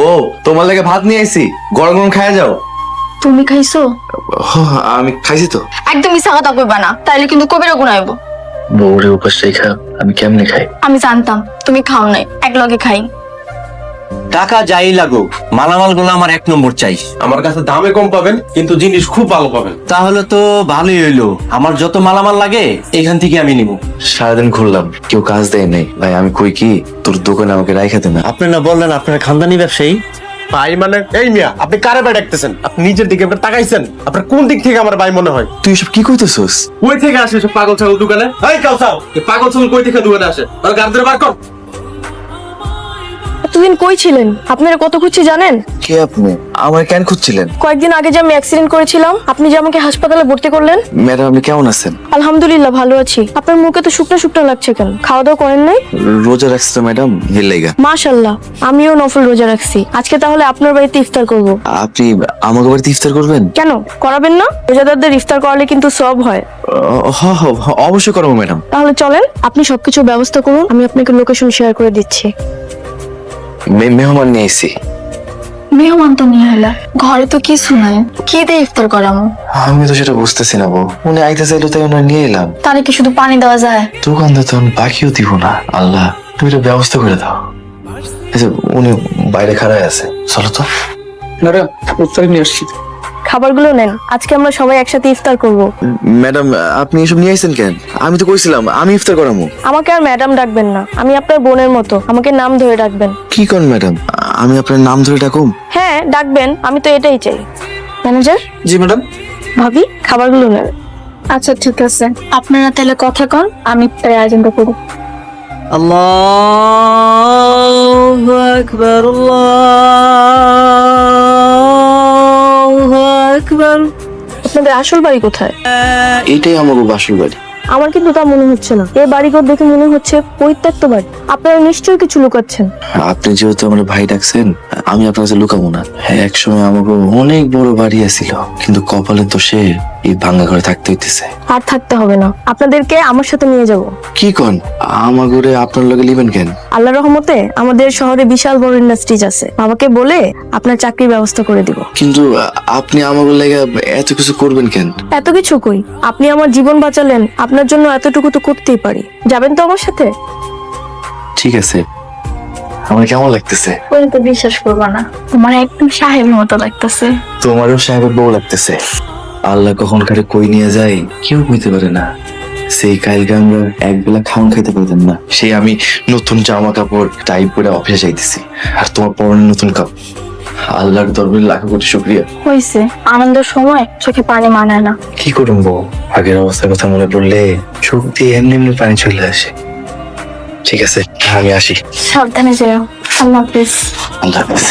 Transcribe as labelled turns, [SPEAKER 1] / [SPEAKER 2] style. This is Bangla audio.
[SPEAKER 1] ও তোমার লাগে ভাত নিয়ে আইছি, গরম গরম খায়া যাও।
[SPEAKER 2] তুমি খাইছো?
[SPEAKER 1] আমি খাইছি তো।
[SPEAKER 2] একদম মিছা কথা কইবা না, তাইলে কিন্তু কবিরা গুনাইব।
[SPEAKER 1] বউরে উপাস রেখা আমি কেমনে খাই?
[SPEAKER 2] আমি জানতাম তুমি খাও নাই, এক লগে খাই।
[SPEAKER 3] টাকা যাই লাগুক, মালামাল গুলো আমার 1 নম্বর চাই।
[SPEAKER 4] আমার কাছে দামে কম পাবেন, কিন্তু জিনিস খুব ভালো পাবেন।
[SPEAKER 3] তাহলে তো ভালোই হইলো, আমার যত মালামাল লাগে এখান থেকে আমি নিব।
[SPEAKER 1] সারাদিন ঘুরলাম, কেউ কাজ দেয় নাই। ভাই আমি কই কি তোর দোকানে আমাকে রাইখা দে না।
[SPEAKER 3] আপনি না বললেন আপনার খানদানি ব্যবসায়ী?
[SPEAKER 4] ভাই মানে এই মিয়া, আপনি কারে ভাই ডাকতেছেন? আপনি নিজের দিকে আপনার তাকাইছেন? আপনার কোন দিক থেকে আমার ভাই মনে হয়?
[SPEAKER 1] তুই এসব কি কইতেছস?
[SPEAKER 4] কই থেকে আসে সব পাগল ছাগল দোকানে? এই কাউসাও, এই পাগল ছাগল কই থেকে দোকানে আসে? আর গাড়ি ধরে বার কর।
[SPEAKER 5] এতদিন কই ছিলেন? আপনারা কত খুঁজছি জানেন?
[SPEAKER 1] কে আপনি? আমার কেন খুঁজছিলেন?
[SPEAKER 5] কয়েকদিন আগে যে আমি অ্যাক্সিডেন্ট করেছিলাম, আপনি যে আমাকে হাসপাতালে ভর্তি করলেন।
[SPEAKER 1] ম্যাডাম আপনি কেমন আছেন?
[SPEAKER 5] আলহামদুলিল্লাহ ভালো আছি। আপনার মুখে তো শুকনো শুকনো লাগছে কেন? খাওয়া দাওয়া করেন নাই?
[SPEAKER 1] রোজা রাখছি তো ম্যাডাম, এর লাইগা।
[SPEAKER 5] মাশাআল্লাহ, আমিও নফল রোজা রাখছি। আজকে তাহলে আপনার বাড়িতে ইফতার করব।
[SPEAKER 1] আপনি আমাকে বাড়িতে ইফতার করবেন?
[SPEAKER 5] কেন করাবেন না? রোজাদারদের ইফতার করালে কিন্তু সওয়াব হয়।
[SPEAKER 1] অবশ্যই করবো ম্যাডাম।
[SPEAKER 5] তাহলে চলেন, আপনি সবকিছু ব্যবস্থা করুন, আমি আপনাকে লোকেশন শেয়ার করে দিচ্ছি।
[SPEAKER 1] মেহমান নিয়ে আইছি।
[SPEAKER 2] মেহমান তো নিয়ে এলা, ঘরে তো কিছু নাই, কি দিয়ে ইফতার করামো?
[SPEAKER 1] আমি তো সেটা বুঝতেছি না বউ। উনি আইতে চাইলো তাই ওনার নিয়ে এলাম।
[SPEAKER 2] তাহলে কি শুধু পানি দেওয়া যায়?
[SPEAKER 1] দোকানদার তো বাকিও দিব না। আল্লাহ তুমি এটা ব্যবস্থা করে দাও। আচ্ছা উনি বাইরে খাড়ায় আছে, চলো তো।
[SPEAKER 6] ম্যাডাম ইফতারি নিয়ে আসছি।
[SPEAKER 5] খাবারগুলো নেন, আজকে আমরা সবাই একসাথে ইফতার করব।
[SPEAKER 1] ম্যাডাম আপনি এসব নিয়ে আইছেন কেন? আমি তো কইছিলাম আমি ইফতার করামু।
[SPEAKER 5] আমাকে আর ম্যাডাম ডাকবেন না, আমি আপনার বোনের মতো, আমাকে নাম ধরে ডাকবেন।
[SPEAKER 1] কি কোন ম্যাডাম? আমি আপনার নাম ধরে ডাকুম?
[SPEAKER 5] হ্যাঁ ডাকবেন, আমি তো এটাই চাই। ম্যানেজার,
[SPEAKER 6] জি ম্যাডাম।
[SPEAKER 5] ভাবি খাবারগুলো নেন।
[SPEAKER 2] আচ্ছা ঠিক আছে, আপনারা তাহলে কথা কন, আমি তাই আয়োজনটা করব।
[SPEAKER 3] আল্লাহু আকবার, আল্লাহু আকবার।
[SPEAKER 5] আপনাদের আসল বাড়ি কোথায়?
[SPEAKER 1] এটাই আমার বাসুর বাড়ি।
[SPEAKER 5] আমার কিন্তু তা মনে হচ্ছে না, এই বাড়িঘর দেখে মনে হচ্ছে পরিত্যক্ত বাড়ি। আপনারা নিশ্চয়ই কিছু লুকাচ্ছেন।
[SPEAKER 1] আপনি যেহেতু আমার ভাই ডাকছেন, আমি আপনার কাছে লুকাবো না। হ্যাঁ একসময় আমাকে অনেক বড় বাড়ি আছিল, কিন্তু কপালে তো সে এই ভাঙ্গা ঘরে থাকতে হইতেছে।
[SPEAKER 5] আর থাকতে হবে না, আপনাদেরকে আমার সাথে নিয়ে যাব।
[SPEAKER 1] কি কোন? আমার ঘরে আপনার লগে লিবেন কেন?
[SPEAKER 5] আল্লাহর রহমতে আমাদের শহরে বিশাল বড় ইন্ডাস্ট্রিজ আছে, বাবাকে বলে আপনার চাকরির ব্যবস্থা করে দিব।
[SPEAKER 1] কিন্তু আপনি আমার লাগে এত কিছু করবেন কেন?
[SPEAKER 5] এত কিছু কই, আপনি আমার জীবন বাঁচালেন, আপনার জন্য এতটুকু তো করতেই পারি। যাবেন তো আমার সাথে?
[SPEAKER 1] ঠিক আছে। আমার কেমন লাগতেছে?
[SPEAKER 2] ওই তো বিশ্বাস করবা না, তোমার একদম সাহেবের মতো লাগতেছে।
[SPEAKER 1] তোমারও সাহেবের বউ লাগতেছে। আল্লাহ কখন কারে কই নিয়ে যায় কেউ বুঝতে পারে না। সেই কালকে আমরা একবেলা খাওয়ান খাইতে পারতাম না, সেই আমি নতুন জামা কাপড় টাইপ করে অফিসে যাইতেছি, আর তোমার পরনে নতুন কাপড়। আল্লাহর দরবারে লাখ কোটি শুকরিয়া।
[SPEAKER 2] হইছে, আনন্দের সময় চোখে পানি মানায় না।
[SPEAKER 1] কি করুন বউ, আগের অবস্থার কথা মনে পড়লে চোখ দিয়ে এমনি এমনি পানি চলে আসে। ঠিক আছে আমি আসি।
[SPEAKER 2] সাবধানে যেও, আল্লাহ হাফেজ।
[SPEAKER 1] আল্লাহ হাফেজ।